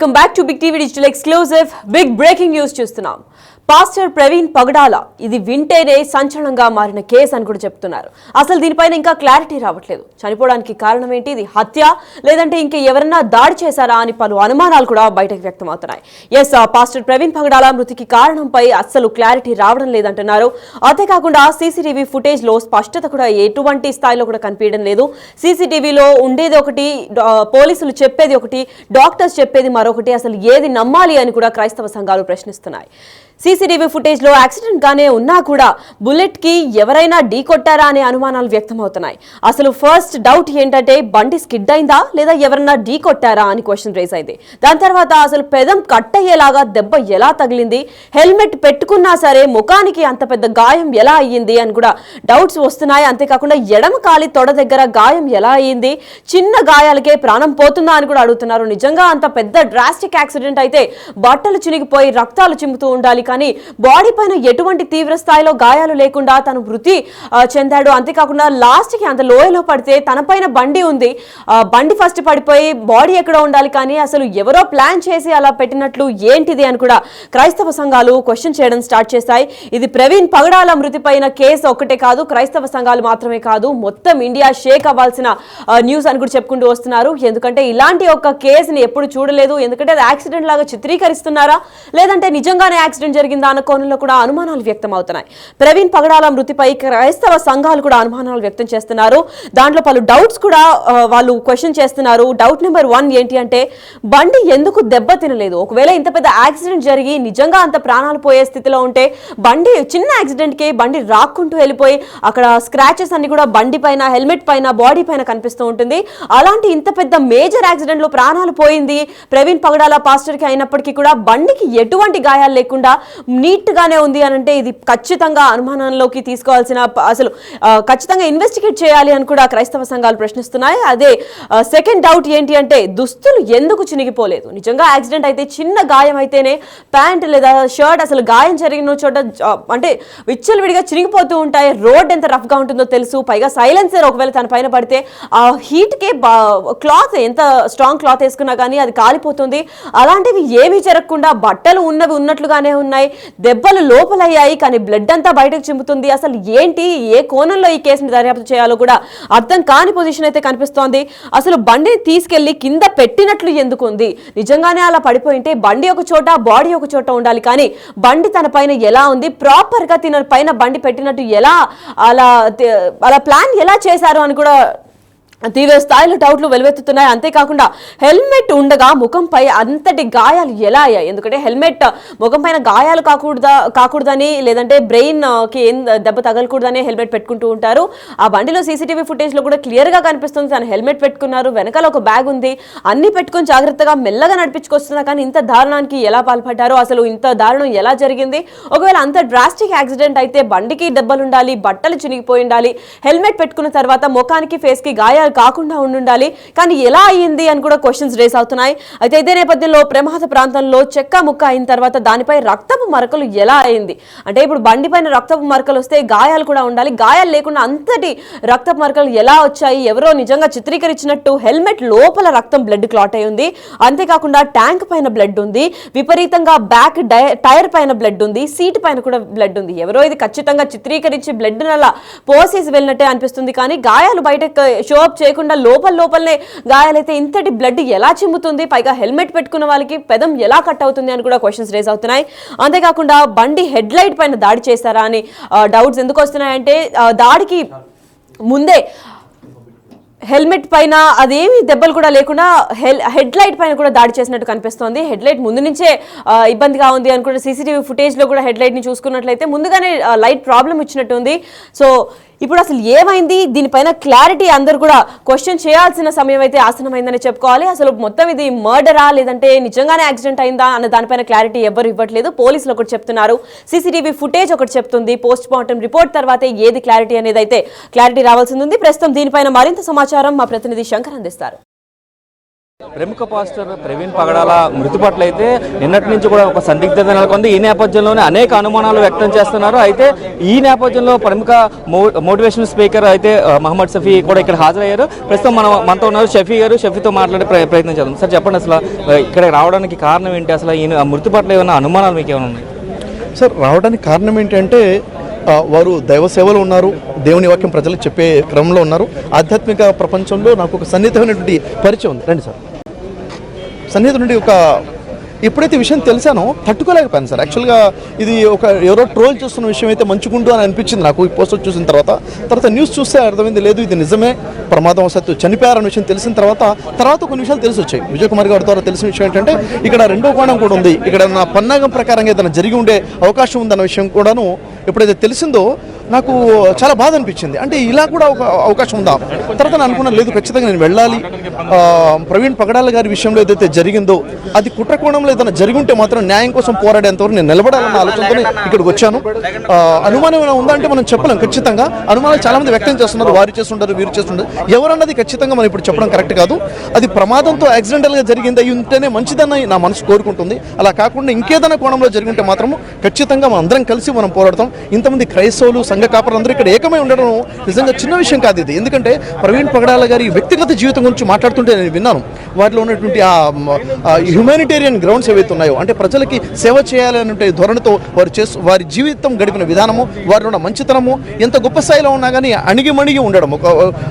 Welcome back to Big TV Digital Exclusive. Big breaking news చూస్తున్నాం. Pastor Praveen పగడాల ఇది వింటేనే సంచలనంగా మారిన కేసు అని కూడా చెప్తున్నారు. అసలు దీనిపైన ఇంకా క్లారిటీ రావట్లేదు. చనిపోవడానికి కారణం ఏంటి? ఇది హత్య లేదంటే ఇంకా ఎవరైనా దాడి చేశారా అని పలు అనుమానాలు కూడా బయటకు వ్యక్తమవుతున్నాయి. ఎస్, పాస్టర్ ప్రవీణ్ పగడాల మృతికి కారణంపై అస్సలు క్లారిటీ రావడం లేదంటున్నారు. అంతేకాకుండా సీసీటీవీ ఫుటేజ్ లో స్పష్టత కూడా ఎటువంటి స్థాయిలో కూడా కనిపించడం లేదు. సీసీటీవీలో ఉండేది ఒకటి, పోలీసులు చెప్పేది ఒకటి, డాక్టర్స్ చెప్పేది మరొకటి. అసలు ఏది నమ్మాలి అని కూడా క్రైస్తవ సంఘాలు ప్రశ్నిస్తున్నాయి. సీసీటీవీ ఫుటేజ్ లో యాక్సిడెంట్ గానే ఉన్నా కూడా బుల్లెట్ కి ఎవరైనా ఢీ కొట్టారా అనే అనుమానాలు వ్యక్తమవుతున్నాయి. అసలు ఫస్ట్ డౌట్ ఏంటంటే బండి స్కిడ్ అయిందా లేదా ఎవరైనా ఢీ కొట్టారా అని క్వశ్చన్ రేస్ అయింది. దాని తర్వాత అసలు పెదం కట్ అయ్యేలాగా దెబ్బ ఎలా తగిలింది, హెల్మెట్ పెట్టుకున్నా సరే ముఖానికి అంత పెద్ద గాయం ఎలా అయ్యింది అని కూడా డౌట్స్ వస్తున్నాయి. అంతేకాకుండా ఎడమ కాలి తొడ దగ్గర గాయం ఎలా అయ్యింది, చిన్న గాయాలకే ప్రాణం పోతుందా అని కూడా అడుగుతున్నారు. నిజంగా అంత పెద్ద డ్రాస్టిక్ యాక్సిడెంట్ అయితే బట్టలు చినిగిపోయి రక్తాలు చిమ్ముతూ ఉండాలి, కానీ బాడీ పైన ఎటువంటి తీవ్ర స్థాయిలో గాయాలు లేకుండా తను మృతి చెందాడు. అంతేకాకుండా లాస్ట్ కి అంత లోయలో పడితే తన పైన బండి ఉంది, బండి ఫస్ట్ పడిపోయి బాడీ ఎక్కడ ఉండాలి, కానీ అసలు ఎవరో ప్లాన్ చేసి అలా పెట్టినట్లు ఏంటిది అని కూడా క్రైస్తవ సంఘాలు క్వశ్చన్ చేయడం స్టార్ట్ చేశాయి. ఇది ప్రవీణ్ పగడాల మృతి పైన కేసు ఒక్కటే కాదు, క్రైస్తవ సంఘాలు మాత్రమే కాదు, మొత్తం ఇండియా షేక్ అవ్వాల్సిన న్యూస్ అని కూడా చెప్పుకుంటూ వస్తున్నారు. ఎందుకంటే ఇలాంటి ఒక కేసుని ఎప్పుడు చూడలేదు. ఎందుకంటే అది యాక్సిడెంట్ లాగా చిత్రీకరిస్తున్నారా లేదంటే నిజంగానే యాక్సిడెంట్ జరిగిందా అన్న కోణంలో కూడా అనుమానాలు వ్యక్తం అవుతున్నాయి. ప్రవీణ్ పగడాల మృతిపై క్రైస్తవ సంఘాలు కూడా అనుమానాలు వ్యక్తం చేస్తున్నారు. దాంట్లో పలు డౌట్స్ కూడా వాళ్ళు క్వశ్చన్ చేస్తున్నారు. డౌట్ నెంబర్ 1 ఏంటి అంటే, బండి ఎందుకు దెబ్బ తినలేదు? ఒకవేళ ఇంత పెద్ద యాక్సిడెంట్ జరిగి నిజంగా అంత ప్రాణాలు పోయే స్థితిలో ఉంటే బండి చిన్న యాక్సిడెంట్ కి బండి రాక్కుంటూ వెళ్ళిపోయి అక్కడ స్క్రాచెస్ అన్ని కూడా బండి పైన, హెల్మెట్ పైన, బాడీ పైన కనిపిస్తూ ఉంటుంది. అలాంటి ఇంత పెద్ద మేజర్ యాక్సిడెంట్ లో ప్రాణాలు పోయింది ప్రవీణ్ పగడాల పాస్టర్ కి అయినప్పటికీ కూడా బండికి ఎటువంటి గాయాలు లేకుండా నీట్ గానే ఉంది అని అంటే ఇది ఖచ్చితంగా అనుమానంలోకి తీసుకోవాల్సిన, అసలు ఖచ్చితంగా ఇన్వెస్టిగేట్ చేయాలి అని కూడా క్రైస్తవ సంఘాలు ప్రశ్నిస్తున్నాయి. అదే సెకండ్ డౌట్ ఏంటి అంటే, దుస్తులు ఎందుకు చినిగిపోలేదు? నిజంగా యాక్సిడెంట్ అయితే చిన్న గాయం అయితేనే ప్యాంట్ లేదా షర్ట్ అసలు గాయం జరిగిన చోట అంటే విచ్చలవిడిగా చినిగిపోతూ ఉంటాయి. రోడ్ ఎంత రఫ్ గా ఉంటుందో తెలుసు, పైగా సైలెన్సర్ ఒకవేళ తన పైన పడితే ఆ హీట్ కే క్లాత్ ఎంత స్ట్రాంగ్ క్లాత్ వేసుకున్నా కానీ అది కాలిపోతుంది. అలాంటివి ఏమీ జరగకుండా బట్టలు ఉన్నవి ఉన్నట్లుగానే ఉన్నాయి, దెబ్బలు లోపలయ్యాయి కానీ బ్లడ్ అంతా బయటకు చిమ్ముతుంది. అసలు ఏంటి, ఏ కోణంలో ఈ కేసుని దర్యాప్తు చేయాలో కూడా అర్థం కాని పొజిషన్ అయితే కనిపిస్తోంది. అసలు బండిని తీసుకెళ్లి కింద పెట్టినట్లు ఎందుకు ఉంది? నిజంగానే అలా పడిపోయింటే బండి ఒక చోట, బాడీ ఒక చోట ఉండాలి, కానీ బండి తన పైన ఎలా ఉంది, ప్రాపర్ గా తన పైన బండి పెట్టినట్టు ఎలా అలా ప్లాన్ ఎలా చేశారు అని కూడా తీవ్ర స్థాయిలో డౌట్లు వెలువెత్తుతున్నాయి. అంతేకాకుండా హెల్మెట్ ఉండగా ముఖంపై అంతటి గాయాలు ఎలా అయ్యాయి? ఎందుకంటే హెల్మెట్ ముఖం పైన గాయాలు కాకూడదని లేదంటే బ్రెయిన్ కి ఏం దెబ్బ తగలకూడదని హెల్మెట్ పెట్టుకుంటూ ఉంటారు. ఆ బండిలో సీసీటీవీ ఫుటేజ్ లో కూడా క్లియర్ గా కనిపిస్తుంది తను హెల్మెట్ పెట్టుకున్నారు, వెనకాల ఒక బ్యాగ్ ఉంది, అన్ని పెట్టుకుని జాగ్రత్తగా మెల్లగా నడిపించుకొస్తున్నా, కానీ ఇంత దారుణానికి ఎలా పాల్పడ్డారో, అసలు ఇంత దారుణం ఎలా జరిగింది? ఒకవేళ అంత డ్రాస్టిక్ యాక్సిడెంట్ అయితే బండికి దెబ్బలు ఉండాలి, బట్టలు చినిగిపోయి ఉండాలి, హెల్మెట్ పెట్టుకున్న తర్వాత ముఖానికి ఫేస్ కి గాయాలు కాకుండా ఉండాలి, కానీ ఎలా అయ్యింది అని కూడా క్వశ్చన్స్ రేస్ అవుతున్నాయి. అయితే ఇదే నేపథ్యంలో ప్రమాద ప్రాంతంలో చెక్క ముక్క అయిన తర్వాత దానిపై రక్తపు మరకలు ఎలా అయింది అంటే, ఇప్పుడు బండి పైన రక్తపు మరకలు వస్తే గాయాలు కూడా ఉండాలి, గాయాలు లేకుండా అంతటి రక్తపు మరకలు ఎలా వచ్చాయి? ఎవరో నిజంగా చిత్రీకరించినట్టు హెల్మెట్ లోపల రక్తం బ్లడ్ క్లాట్ అయి ఉంది, అంతేకాకుండా ట్యాంక్ పైన బ్లడ్ ఉంది, విపరీతంగా బ్యాక్ టైర్ పైన బ్లడ్ ఉంది, సీట్ పైన కూడా బ్లడ్ ఉంది. ఎవరో ఇది ఖచ్చితంగా చిత్రీకరించి బ్లడ్ అలా పోసేసి వెళ్ళినట్టే అనిపిస్తుంది, కానీ గాయాలు బయట షో అప్ చేయకుండా లోపలనే గాయాలైతే ఇంతటి బ్లడ్ ఎలా చిమ్ముతుంది? పైగా హెల్మెట్ పెట్టుకున్న వాళ్ళకి పెదం ఎలా కట్ అవుతుంది అని కూడా క్వశ్చన్స్ రేస్ అవుతున్నాయి. అంతేకాకుండా బండి హెడ్ లైట్ పైన దాడి చేశారా అని డౌట్స్ ఎందుకు వస్తున్నాయంటే, దాడికి ముందే హెల్మెట్ పైన అదేమి దెబ్బలు కూడా లేకుండా హెడ్ లైట్ పైన కూడా దాడి చేసినట్టు కనిపిస్తోంది. హెడ్ లైట్ ముందు నుంచే ఇబ్బందిగా ఉంది అనుకుంటే సీసీటీవీ ఫుటేజ్ లో కూడా హెడ్ లైట్ ని చూసుకున్నట్లయితే ముందుగానే లైట్ ప్రాబ్లం వచ్చినట్టు ఉంది. సో ఇప్పుడు అసలు ఏమైంది, దీనిపైన క్లారిటీ అందరూ కూడా క్వశ్చన్ చేయాల్సిన సమయం అయితే ఆసనమైందని చెప్పుకోవాలి. అసలు మొత్తం ఇది మర్డరా లేదంటే నిజంగానే యాక్సిడెంట్ అయిందా అన్న దానిపైన క్లారిటీ ఎవరు ఇవ్వట్లేదు. పోలీసులు ఒకటి చెప్తున్నారు, సీసీటీవీ ఫుటేజ్ ఒకటి చెప్తుంది, పోస్ట్ మార్టం రిపోర్ట్ తర్వాతే ఏది క్లారిటీ అనేది అయితే క్లారిటీ రావాల్సింది ఉంది. ప్రస్తుతం దీనిపైన మరింత సమాచారం మా ప్రతినిధి శంకర్ అందిస్తారు. ప్రముఖ పాస్టర్ ప్రవీణ్ పగడాల మృతి పట్ల అయితే నిన్నటి నుంచి కూడా ఒక సందిగ్ధత నెలకొంది. ఈ నేపథ్యంలోనే అనేక అనుమానాలు వ్యక్తం చేస్తున్నారు. అయితే ఈ నేపథ్యంలో ప్రముఖ మోటివేషనల్ స్పీకర్ అయితే మహమ్మద్ షఫీ కూడా ఇక్కడ హాజరయ్యారు. ప్రస్తుతం మనతో ఉన్నారు షఫీ గారు. షఫీతో మాట్లాడే ప్రయత్నం చేద్దాం. సార్ చెప్పండి, అసలు ఇక్కడ రావడానికి కారణం ఏంటి? అసలు ఈ మృతి పట్ల ఏమైనా అనుమానాలు మీకు ఏమైనా ఉన్నాయి? సార్, రావడానికి కారణం ఏంటంటే వారు దైవ సేవలో ఉన్నారు, దేవుని వాక్యం ప్రజలకు చెప్పే క్రమంలో ఉన్నారు. ఆధ్యాత్మిక ప్రపంచంలో నాకు ఒక సన్నిహితమైనటువంటి పరిచయం ఉంది. రండి సార్. సన్నిహితుడి నుండి ఎప్పుడైతే విషయం తెలిసానో తట్టుకోలేకపోయాను సార్. యాక్చువల్గా ఇది ఎవరో ట్రోల్ చేస్తున్న విషయం అయితే మంచుకుంటూ అని అనిపించింది నాకు ఈ పోస్టర్ చూసిన తర్వాత న్యూస్ చూస్తే అర్థమైంది లేదు ఇది నిజమే, ప్రమాదవశాత్తు చనిపోయారన్న విషయం తెలిసిన తర్వాత కొన్ని విషయాలు తెలిసి వచ్చాయి. విజయ్ కుమార్ గారి ద్వారా తెలిసిన విషయం ఏంటంటే ఇక్కడ రెండో కోణం కూడా ఉంది. ఇక్కడ నా పన్నాగం ప్రకారంగా ఏదైనా జరిగి ఉండే అవకాశం ఉందన్న విషయం కూడాను ఎప్పుడైతే తెలిసిందో నాకు చాలా బాధ అనిపించింది. అంటే ఇలా కూడా ఒక అవకాశం ఉందా? తర్వాత నేను అనుకున్నాను లేదు, ఖచ్చితంగా నేను వెళ్ళాలి. ప్రవీణ్ పగడాల గారి విషయంలో ఏదైతే జరిగిందో అది కుట్ర కోణంలో ఏదైనా జరిగి ఉంటే మాత్రం న్యాయం కోసం పోరాడేంతవరకు నేను నిలబడాలన్న ఆలోచనతో ఇక్కడికి వచ్చాను. అనుమానం ఏమైనా ఉందా అంటే మనం చెప్పలేం. ఖచ్చితంగా అనుమానాలు చాలా మంది వ్యక్తం చేస్తున్నారు, వారు చేస్తుంటారు, వీరు చేస్తుంటారు. ఎవరన్నది ఖచ్చితంగా మనం ఇప్పుడు చెప్పడం కరెక్ట్ కాదు. అది ప్రమాదంతో యాక్సిడెంటల్గా జరిగింది అయి ఉంటేనే మంచిదన్న నా మనసు కోరుకుంటుంది. అలా కాకుండా ఇంకేదైనా కోణంలో జరిగి ఉంటే మాత్రం ఖచ్చితంగా మనం అందరం కలిసి మనం పోరాడతాం. ఇంతమంది క్రైస్తవులు సంఘ కాపరులందరూ ఇక్కడ ఏకమై ఉండడం నిజంగా చిన్న విషయం కాదు ఇది. ఎందుకంటే ప్రవీణ్ పగడాల గారి వ్యక్తిగత జీవితం గురించి మాట్లాడుతుంటే నేను విన్నాను. వాటిలో ఉన్నటువంటి హ్యుమానిటేరియన్ గ్రౌండ్స్ ఏవైతే ఉన్నాయో, అంటే ప్రజలకి సేవ చేయాలనే ధోరణితో వారి జీవితం గడిపిన విధానము, వారిలో ఉన్న మంచితనము, ఎంత గొప్ప స్థాయిలో ఉన్నా కానీ అణిగిమణిగి ఉండడం,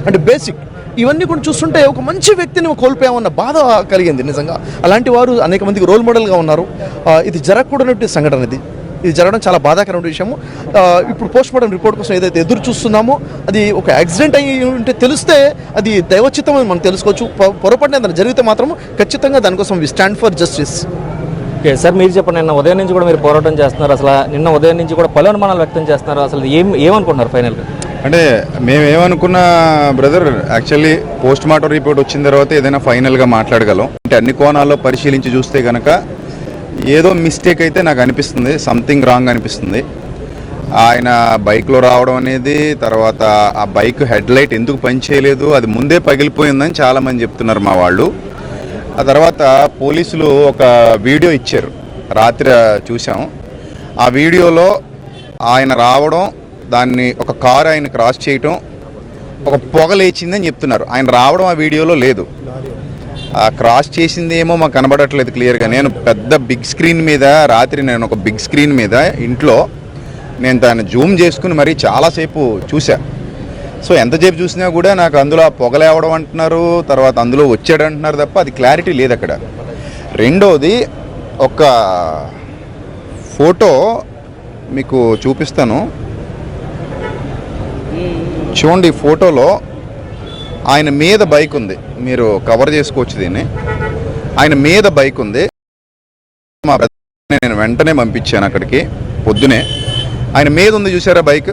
అంటే బేసిక్ ఇవన్నీ కూడా చూస్తుంటే ఒక మంచి వ్యక్తిని కోల్పోయామన్న బాధ కలిగింది. నిజంగా అలాంటి వారు అనేక మందికి రోల్ మోడల్గా ఉన్నారు. ఇది జరగకూడనటువంటి సంఘటన. ఇది జరగడం చాలా బాధాకరమైన విషయము. ఇప్పుడు పోస్ట్ మార్టం రిపోర్ట్ కోసం ఏదైతే ఎదురు చూస్తున్నామో అది ఒక యాక్సిడెంట్ అయ్యి ఉంటే తెలిస్తే అది దైవచిత్తం అని మనం తెలుసుకోవచ్చు. పొరపాటున ఏదైనా జరిగితే మాత్రం ఖచ్చితంగా దానికోసం we stand for justice. Okay sir, మీరు చెప్పండి, నిన్న ఉదయం నుంచి కూడా మీరు పోరాటం చేస్తున్నారు. అసలు నిన్న ఉదయం నుంచి కూడా పలు అనుమానాలు వ్యక్తం చేస్తున్నారు. అసలు ఏమనుకుంటున్నారు ఫైనల్గా? అంటే మేమేమనుకున్న brother, actually post mortem report వచ్చిన తర్వాత ఏదైనా ఫైనల్గా మాట్లాడగలం. అంటే అన్ని కోణాల్లో పరిశీలించి చూస్తే కనుక ఏదో మిస్టేక్ అయితే నాకు అనిపిస్తుంది, సంథింగ్ రాంగ్ అనిపిస్తుంది. ఆయన బైక్లో రావడం అనేది, తర్వాత ఆ బైక్ హెడ్ లైట్ ఎందుకు పనిచేయలేదు, అది ముందే పగిలిపోయిందని చాలామంది చెప్తున్నారు మా వాళ్ళు. ఆ తర్వాత పోలీసులు ఒక వీడియో ఇచ్చారు, రాత్రి చూసాం. ఆ వీడియోలో ఆయన రావడం, దాన్ని ఒక కారు ఆయన క్రాస్ చేయటం, ఒక పొగ లేచిందని చెప్తున్నారు. ఆయన రావడం ఆ వీడియోలో లేదు. ఆ క్రాస్ చేసింది ఏమో మాకు కనబడట్లేదు క్లియర్గా. నేను పెద్ద బిగ్ స్క్రీన్ మీద రాత్రి ఒక బిగ్ స్క్రీన్ మీద ఇంట్లో నేను దాన్ని జూమ్ చేసుకుని మరీ చాలాసేపు చూసా. సో ఎంతసేపు చూసినా కూడా నాకు అందులో పొగలేవడం అంటున్నారు, తర్వాత అందులో వచ్చాడు అంటున్నారు తప్ప అది క్లారిటీ లేదు అక్కడ. రెండోది, ఒక ఫోటో మీకు చూపిస్తాను చూడండి. ఈ ఫోటోలో ఆయన మీద బైక్ ఉంది, మీరు కవర్ చేసుకోవచ్చు దీన్ని. ఆయన మీద బైక్ ఉంది. మా నేను వెంటనే పంపించాను అక్కడికి పొద్దునే. ఆయన మీద ఉంది, చూసారా బైక్?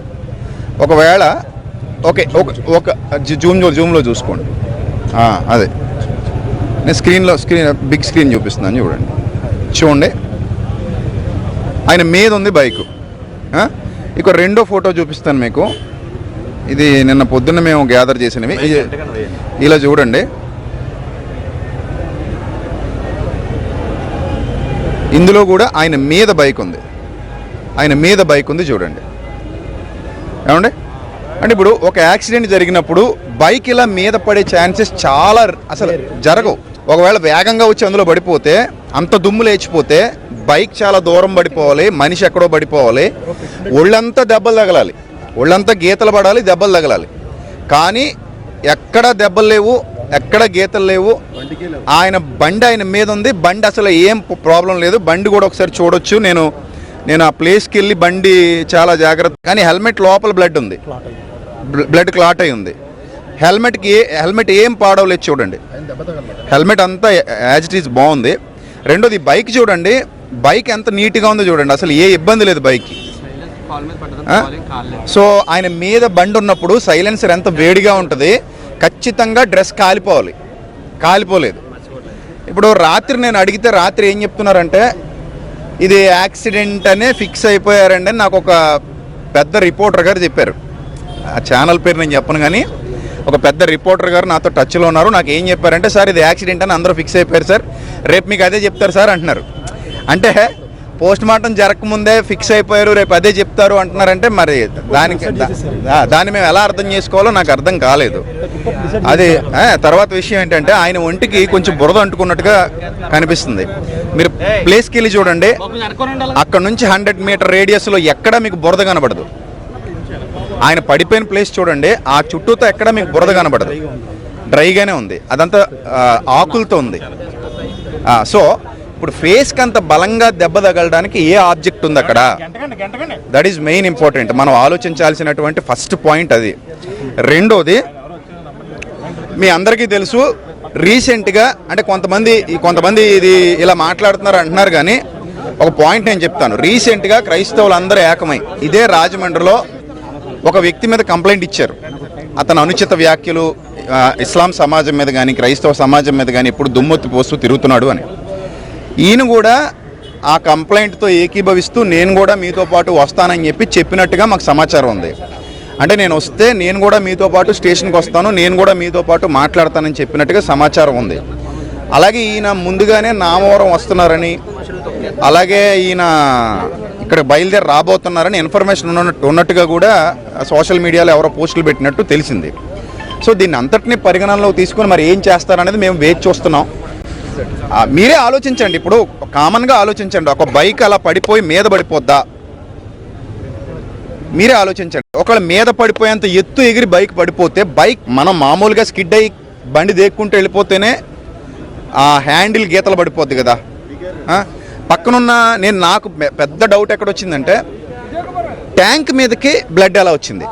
ఒకవేళ ఒక జూమ్లో చూసుకోండి. అదే నేను బిగ్ స్క్రీన్ చూపిస్తున్నాను చూడండి. ఆయన మీద ఉంది బైక్. ఇక రెండో ఫోటో చూపిస్తాను మీకు. ఇది నిన్న పొద్దున్న మేము గ్యాదర్ చేసినవి. ఇలా చూడండి, ఇందులో కూడా ఆయన మీద బైక్ ఉంది. చూడండి ఏమండి. అంటే ఇప్పుడు ఒక యాక్సిడెంట్ జరిగినప్పుడు బైక్ ఇలా మీద పడే ఛాన్సెస్ చాలా అసలు జరగవు. ఒకవేళ వేగంగా వచ్చి అందులో పడిపోతే, అంత దుమ్ము లేచిపోతే బైక్ చాలా దూరం పడిపోవాలి, మనిషి ఎక్కడో పడిపోవాలి, ఒళ్ళంతా దెబ్బలు తగలాలి, ఒళ్ళంతా గీతలు పడాలి, దెబ్బలు తగలాలి. కానీ ఎక్కడ దెబ్బలు లేవు, ఎక్కడ గీతలు లేవు. ఆయన మీద ఉంది. బండి అసలు ఏం ప్రాబ్లం లేదు. బండి కూడా ఒకసారి చూడొచ్చు. నేను ఆ ప్లేస్కి వెళ్ళి బండి చాలా జాగ్రత్త. కానీ హెల్మెట్ లోపల బ్లడ్ క్లాట్ అయి ఉంది. హెల్మెట్ ఏం పాడవలేదు చూడండి. హెల్మెట్ అంతా యాజ్ ఇట్ ఈజ్ బాగుంది. రెండోది బైక్ చూడండి, బైక్ ఎంత నీట్గా ఉందో చూడండి. అసలు ఏ ఇబ్బంది లేదు బైక్కి. సో ఆయన మీద బండి ఉన్నప్పుడు సైలెన్సర్ ఎంత వేడిగా ఉంటుంది, ఖచ్చితంగా డ్రెస్ కాలిపోలేదు. ఇప్పుడు రాత్రి నేను అడిగితే రాత్రి ఏం చెప్తున్నారంటే ఇది యాక్సిడెంట్ అనే ఫిక్స్ అయిపోయారండి అని నాకు ఒక పెద్ద రిపోర్టర్ గారు చెప్పారు. ఆ ఛానల్ పేరు నేను చెప్పను, కానీ ఒక పెద్ద రిపోర్టర్ గారు నాతో టచ్లో ఉన్నారు. నాకు ఏం చెప్పారంటే, సార్ ఇది యాక్సిడెంట్ అని అందరూ ఫిక్స్ అయిపోయారు సార్, రేపు మీకు అదే చెప్తారు సార్ అంటున్నారు. అంటే పోస్ట్ మార్టం జరగకముందే ఫిక్స్ అయిపోయారు, రేపు అదే చెప్తారు అంటున్నారంటే మరి దాన్ని మేము ఎలా అర్థం చేసుకోవాలో నాకు అర్థం కాలేదు. అది తర్వాత విషయం ఏంటంటే, ఆయన ఒంటికి కొంచెం బురద అంటుకున్నట్టుగా కనిపిస్తుంది. మీరు ప్లేస్కి వెళ్ళి చూడండి, అక్కడ నుంచి 100 మీటర్ రేడియస్లో ఎక్కడా మీకు బురద కనబడదు. ఆయన పడిపోయిన ప్లేస్ చూడండి, ఆ చుట్టూతో ఎక్కడ మీకు బురద కనబడదు, డ్రైగానే ఉంది, అదంతా ఆకులతో ఉంది. సో ఇప్పుడు ఫేస్కి అంత బలంగా దెబ్బ తగలడానికి ఏ ఆబ్జెక్ట్ ఉంది అక్కడ? That is main important. మనం ఆలోచించాల్సినటువంటి ఫస్ట్ పాయింట్ అది. రెండోది, మీ అందరికీ తెలుసు, రీసెంట్గా అంటే కొంతమంది ఇది ఇలా మాట్లాడుతున్నారు అంటున్నారు, కానీ ఒక పాయింట్ నేను చెప్తాను. రీసెంట్గా క్రైస్తవులందరూ ఏకమై ఇదే రాజమండ్రిలో ఒక వ్యక్తి మీద కంప్లైంట్ ఇచ్చారు. అతను అనుచిత వ్యాఖ్యలు ఇస్లాం సమాజం మీద కానీ క్రైస్తవ సమాజం మీద కానీ ఇప్పుడు దుమ్మెత్తి పోస్తూ తిరుగుతున్నాడు అని. ఈయన కూడా ఆ కంప్లైంట్తో ఏకీభవిస్తూ నేను కూడా మీతో పాటు వస్తానని చెప్పినట్టుగా మాకు సమాచారం ఉంది. అంటే నేను వస్తే నేను కూడా మీతో పాటు స్టేషన్కి వస్తాను, నేను కూడా మీతో పాటు మాట్లాడతానని చెప్పినట్టుగా సమాచారం ఉంది. అలాగే ఈయన ముందుగానే నామవరం వస్తున్నారని, అలాగే ఈయన ఇక్కడ బయలుదేరి రాబోతున్నారని ఇన్ఫర్మేషన్ ఉన్నట్టుగా కూడా సోషల్ మీడియాలో ఎవరో పోస్టులు పెట్టినట్టు తెలిసింది. సో దీన్ని అంతటినీ పరిగణనలో తీసుకొని మరి ఏం చేస్తారనేది మేము వేచి చూస్తున్నాం. మీరే ఆలోచించండి, ఇప్పుడు కామన్గా ఆలోచించండి, ఒక బైక్ అలా పడిపోయి మీద పడిపోద్దా? మీరే ఆలోచించండి. ఒకవేళ మీద పడిపోయేంత ఎత్తు ఎగిరి బైక్ పడిపోతే, బైక్ మనం మామూలుగా స్కిడ్ అయ్యి బండి దేక్కుంటూ వెళ్ళిపోతేనే ఆ హ్యాండిల్ గీతలు పడిపోద్ది కదా. పక్కనున్న నాకు పెద్ద డౌట్ ఎక్కడ వచ్చిందంటే, ట్యాంక్ మీదకి బ్లడ్ ఎలా వచ్చింది,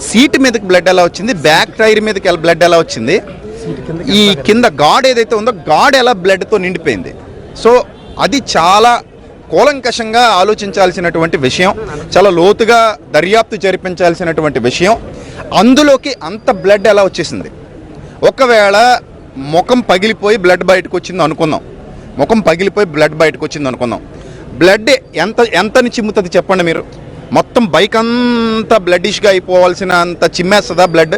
సీట్ మీదకి బ్లడ్ ఎలా వచ్చింది, బ్యాక్ టైర్ మీదకి బ్లడ్ ఎలా వచ్చింది, ఈ కింద గాడ్ ఏదైతే ఉందో గాడ్ ఎలా బ్లడ్తో నిండిపోయింది. సో అది చాలా కూలంకషంగా ఆలోచించాల్సినటువంటి విషయం, చాలా లోతుగా దర్యాప్తు జరిపించాల్సినటువంటి విషయం. అందులోకి అంత బ్లడ్ ఎలా వచ్చేసింది? ఒకవేళ ముఖం పగిలిపోయి బ్లడ్ బయటకు వచ్చింది అనుకుందాం, బ్లడ్ ఎంతని చిమ్ముతుంది చెప్పండి మీరు? మొత్తం బైక్ అంతా బ్లడ్డిష్గా అయిపోవాల్సిన అంత చిమ్మేస్తుందా బ్లడ్?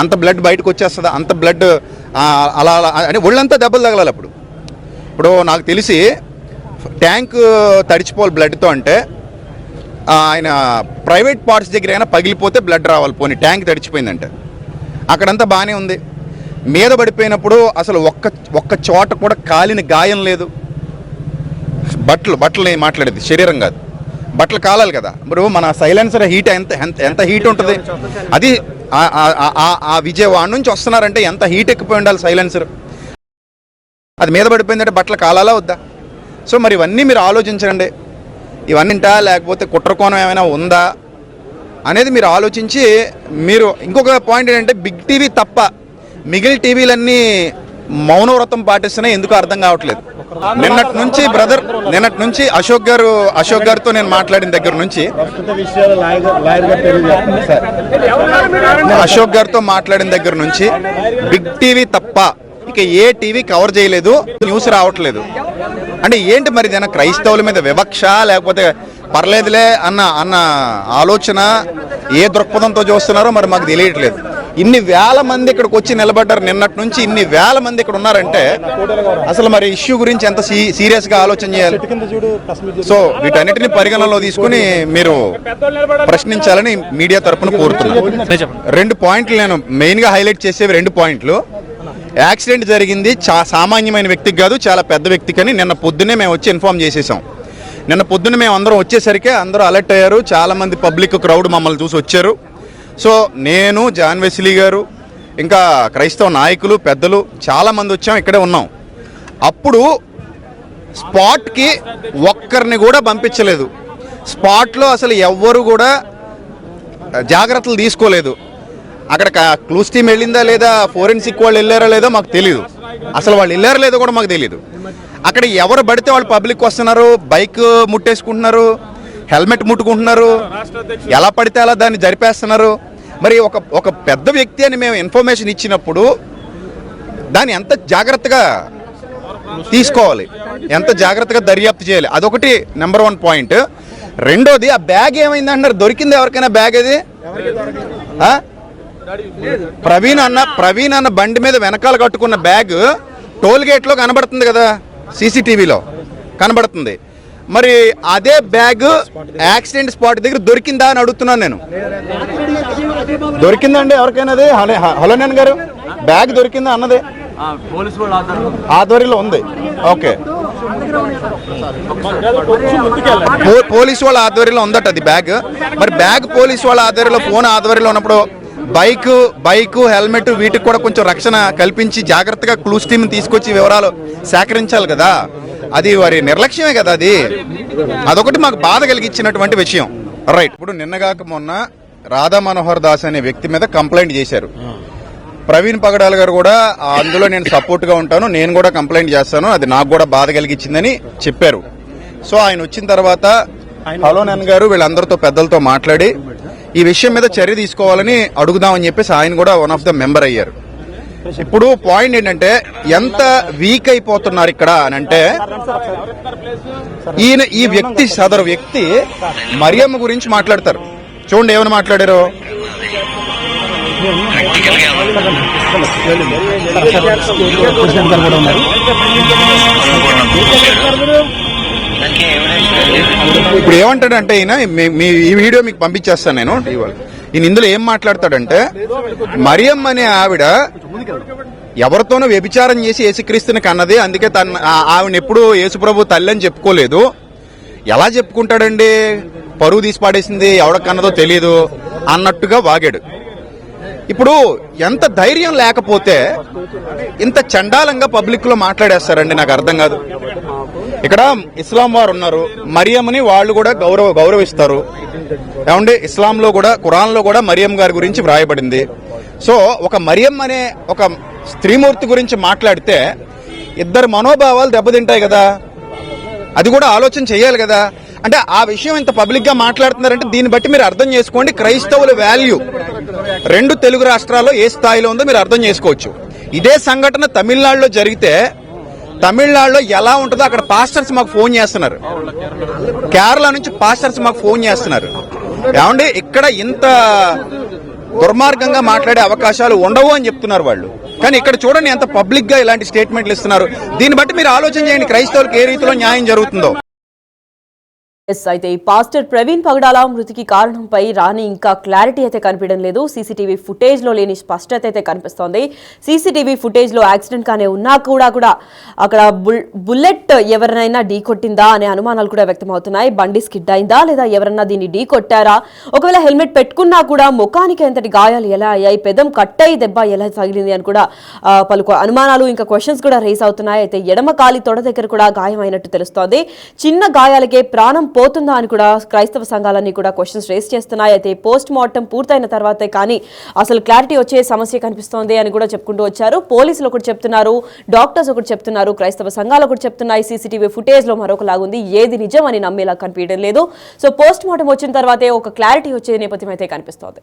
అంత బ్లడ్ బయటకు వచ్చేస్తుందా? అంత బ్లడ్ అలా అంటే ఒళ్ళంతా దెబ్బలు తగలాలి. ఇప్పుడు నాకు తెలిసి ట్యాంక్ తడిచిపోవాలి బ్లడ్తో అంటే, ఆయన ప్రైవేట్ పార్ట్స్ దగ్గర అయినా పగిలిపోతే బ్లడ్ రావాలి, పోనీ ట్యాంక్ తడిచిపోయిందంటే. అక్కడంతా బాగానే ఉంది. మీద పడిపోయినప్పుడు అసలు ఒక్క చోట కూడా కాలిన గాయం లేదు. బట్టలు మాట్లాడేది శరీరం కాదు, బట్టలు కాలాలి కదా. ఇప్పుడు మన సైలెన్సర్ హీట్ ఎంత హీట్ ఉంటుంది, అది ఆ విజయవాడ నుంచి వస్తున్నారంటే ఎంత హీట్ ఎక్కిపోయి ఉండాలి సైలెన్సర్. అది మీద పడిపోయిందంటే బట్టలు కాలాలా వద్దా? సో మరి ఇవన్నీ మీరు ఆలోచించండి. ఇవన్నీంటా లేకపోతే కుట్రకోణం ఏమైనా ఉందా అనేది మీరు ఆలోచించి, మీరు ఇంకొక పాయింట్ ఏంటంటే, బిగ్ టీవీ తప్ప మిగిలిన టీవీలన్నీ మౌనవ్రతం పాటిస్తున్నాయి, ఎందుకు అర్థం కావట్లేదు. నిన్నటి నుంచి అశోక్ గారితో నేను మాట్లాడిన దగ్గర నుంచి బిగ్ టీవీ తప్ప ఇక ఏ టీవీ కవర్ చేయలేదు, న్యూస్ రావట్లేదు. అంటే ఏంటి మరి, ఏదైనా క్రైస్తవుల మీద వివక్ష, లేకపోతే పర్లేదులే అన్న ఆలోచన, ఏ దృక్పథంతో చూస్తున్నారో మరి మాకు తెలియట్లేదు. ఇన్ని వేల మంది ఇక్కడికి వచ్చి నిలబడ్డారు, నిన్నటి నుంచి ఇన్ని వేల మంది ఇక్కడ ఉన్నారంటే అసలు మరి ఇష్యూ గురించి ఎంత సీరియస్గా ఆలోచన చేయాలి. సో వీటన్నిటిని పరిగణనలో తీసుకుని మీరు ప్రశ్నించాలని మీడియా తరఫున కోరుతున్నాను. 2 పాయింట్లు నేను మెయిన్గా హైలైట్ చేసేవి. 2 పాయింట్లు. యాక్సిడెంట్ జరిగింది సామాన్యమైన వ్యక్తికి కాదు, చాలా పెద్ద వ్యక్తికి అని నిన్న పొద్దున్నే మేము వచ్చి ఇన్ఫార్మ్ చేసేసాం. నిన్న పొద్దున్న మేము అందరం వచ్చేసరికి అందరూ అలర్ట్ అయ్యారు, చాలామంది పబ్లిక్ క్రౌడ్ మమ్మల్ని చూసి వచ్చారు. సో నేను, జాన్ వెస్లీ గారు, ఇంకా క్రైస్తవ నాయకులు, పెద్దలు చాలామంది వచ్చాం, ఇక్కడే ఉన్నాం. అప్పుడు స్పాట్కి ఒక్కరిని కూడా పంపించలేదు. స్పాట్లో అసలు ఎవ్వరు కూడా జాగ్రత్తలు తీసుకోలేదు. అక్కడ క్లూస్ టీమ్ వెళ్ళిందా లేదా, ఫోరెన్సిక్ వాళ్ళు వెళ్ళారా లేదో మాకు తెలియదు. అసలు వాళ్ళు వెళ్ళారో లేదో కూడా మాకు తెలియదు. అక్కడ ఎవరు పడితే వాళ్ళు పబ్లిక్ వస్తున్నారు, బైక్ ముట్టేసుకుంటున్నారు, హెల్మెట్ ముట్టుకుంటున్నారు, ఎలా పడితే అలా దాన్ని జరిపేస్తున్నారు. మరి ఒక పెద్ద వ్యక్తి అని మేము ఇన్ఫర్మేషన్ ఇచ్చినప్పుడు దాన్ని ఎంత జాగ్రత్తగా తీసుకోవాలి, ఎంత జాగ్రత్తగా దర్యాప్తు చేయాలి, అదొకటి నెంబర్ 1 పాయింట్. రెండోది, ఆ బ్యాగ్ ఏమైంది అంటున్నారు, దొరికింది ఎవరికైనా బ్యాగ్? అది ప్రవీణ్ అన్న బండి మీద వెనకాల కట్టుకున్న బ్యాగ్ టోల్ గేట్ లో కనబడుతుంది కదా, సీసీటీవీలో కనబడుతుంది. మరి అదే బ్యాగ్ యాక్సిడెంట్ స్పాట్ దగ్గర దొరికిందా అని అడుగుతున్నాను నేను. దొరికిందండి ఎవరికైనా? అది హలో నేను గారు, బ్యాగ్ దొరికిందా అన్నది ఆధ్వర్యంలో ఉంది. ఓకే, పోలీసు వాళ్ళ ఆధ్వర్యంలో ఉందట అది బ్యాగ్. మరి బ్యాగ్ పోలీసు వాళ్ళ ఆధ్వర్యంలో, ఫోన్ ఆధ్వర్యంలో ఉన్నప్పుడు బైక్ హెల్మెట్ వీటికి కూడా కొంచెం రక్షణ కల్పించి జాగ్రత్తగా క్లూస్ టీమ్ తీసుకొచ్చి వివరాలు సేకరించాలి కదా. అది వారి నిర్లక్ష్యమే కదా. అదొకటి మాకు బాధ కలిగించినటువంటి విషయం. రైట్. ఇప్పుడు నిన్నగాక మొన్న రాధా మనోహర్ దాస్ అనే వ్యక్తి మీద కంప్లైంట్ చేశారు. ప్రవీణ్ పగడాల గారు కూడా అందులో నేను సపోర్ట్ గా ఉంటాను, నేను కూడా కంప్లైంట్ చేస్తాను, అది నాకు కూడా బాధ కలిగించిందని చెప్పారు. సో ఆయన వచ్చిన తర్వాత హలోనన్ గారు వీళ్ళందరితో పెద్దలతో మాట్లాడి ఈ విషయం మీద చర్య తీసుకోవాలని అడుగుదామని చెప్పేసి ఆయన కూడా వన్ ఆఫ్ ద మెంబర్ అయ్యారు. ఇప్పుడు పాయింట్ ఏంటంటే ఎంత వీక్ అయిపోతున్నారు ఇక్కడ అని అంటే, ఈ వ్యక్తి సదరు వ్యక్తి మరియమ్మ గురించి మాట్లాడతారు. చూడండి ఏమని మాట్లాడారు. ఇప్పుడు ఏమంటాడంటే ఈయన, ఈ వీడియో మీకు పంపించేస్తాను నేను. ఈయన ఇందులో ఏం మాట్లాడతాడంటే, మరియమ్మ అనే ఆవిడ ఎవరితోనో వ్యభిచారం చేసి యేసుక్రీస్తుని కన్నది, అందుకే ఆవిడ ఎప్పుడు యేసుప్రభు తల్లి అని చెప్పుకోలేదు. ఎలా చెప్పుకుంటాడండి? పరువు తీసి పాడేసింది, ఎవడ కన్నదో తెలియదు అన్నట్టుగా వాగాడు. ఇప్పుడు ఎంత ధైర్యం లేకపోతే ఇంత చండాలంగా పబ్లిక్ లో మాట్లాడేస్తారండి, నాకు అర్థం కాదు. ఇక్కడ ఇస్లాం వారు ఉన్నారు, మరియమ్మని వాళ్ళు కూడా గౌరవిస్తారు. ఏమంటే ఇస్లాంలో కూడా, ఖురాన్లో కూడా మరియం గారి గురించి వ్రాయబడింది. సో ఒక మరియం అనే ఒక స్త్రీమూర్తి గురించి మాట్లాడితే ఇద్దరు మనోభావాలు దెబ్బతింటాయి కదా, అది కూడా ఆలోచన చేయాలి కదా. అంటే ఆ విషయం ఇంత పబ్లిక్ గా మాట్లాడుతున్నారంటే దీన్ని బట్టి మీరు అర్థం చేసుకోండి క్రైస్తవుల వాల్యూ రెండు తెలుగు రాష్ట్రాల్లో ఏ స్థాయిలో ఉందో మీరు అర్థం చేసుకోవచ్చు. ఇదే సంఘటన తమిళనాడులో జరిగితే తమిళనాడులో ఎలా ఉంటుందో అక్కడ పాస్టర్స్ మాకు ఫోన్ చేస్తున్నారు, కేరళ నుంచి పాస్టర్స్ మాకు ఫోన్ చేస్తున్నారు. ఏమండి ఇక్కడ ఇంత దుర్మార్గంగా మాట్లాడే అవకాశాలు ఉండవు అని చెప్తున్నారు వాళ్ళు. కానీ ఇక్కడ చూడండి ఎంత పబ్లిక్ గా ఇలాంటి స్టేట్మెంట్లు ఇస్తున్నారు. దీన్ని బట్టి మీరు ఆలోచన చేయండి క్రైస్తవులకు ఏ రీతిలో న్యాయం జరుగుతుందో. అయితే ఈ పాస్టర్ ప్రవీణ్ పగడాల మృతికి కారణంపై రాని ఇంకా క్లారిటీ అయితే కనిపించడం లేదు. సీసీటీవీ ఫుటేజ్ లో లేని స్పష్టత అయితే కనిపిస్తోంది. సీసీటీవీ ఫుటేజ్ లో యాక్సిడెంట్ గానే ఉన్నా కూడా అక్కడ బుల్లెట్ ఎవరినైనా ఢీ కొట్టిందా అనే అనుమానాలు కూడా వ్యక్తమవుతున్నాయి. బండి స్కిడ్ అయిందా లేదా ఎవరన్నా దీన్ని ఢీ కొట్టారా, ఒకవేళ హెల్మెట్ పెట్టుకున్నా కూడా ముఖానికి ఎంతటి గాయాలు ఎలా అయ్యాయి, పెదం కట్టయి దెబ్బ ఎలా తగిలింది అని కూడా పలు అనుమానాలు ఇంకా క్వశ్చన్స్ కూడా రేస్ అవుతున్నాయి. అయితే ఎడమ కాలి తొడ దగ్గర కూడా గాయమైనట్టు తెలుస్తోంది. చిన్న గాయాలకే ప్రాణం పోతుందా అని కూడా క్రైస్తవ సంఘాలన్నీ కూడా క్వశ్చన్స్ రేస్ చేస్తున్నాయి. అయితే పోస్ట్ మార్టం పూర్తయిన తర్వాతే కానీ అసలు క్లారిటీ వచ్చే సమస్య కనిపిస్తోంది అని కూడా చెప్పుకుంటూ వచ్చారు. పోలీసులు ఒకటి చెప్తున్నారు, డాక్టర్స్ ఒకటి చెప్తున్నారు, క్రైస్తవ సంఘాలు ఒకటి చెప్తున్నాయి. సీసీటీవీ ఫుటేజ్ లో మరొకలాగుంది, ఏది నిజం అని నమ్మేలా కనిపించడం లేదు. సో పోస్ట్ మార్టం వచ్చిన తర్వాతే ఒక క్లారిటీ వచ్చే నేపథ్యం అయితే కనిపిస్తోంది.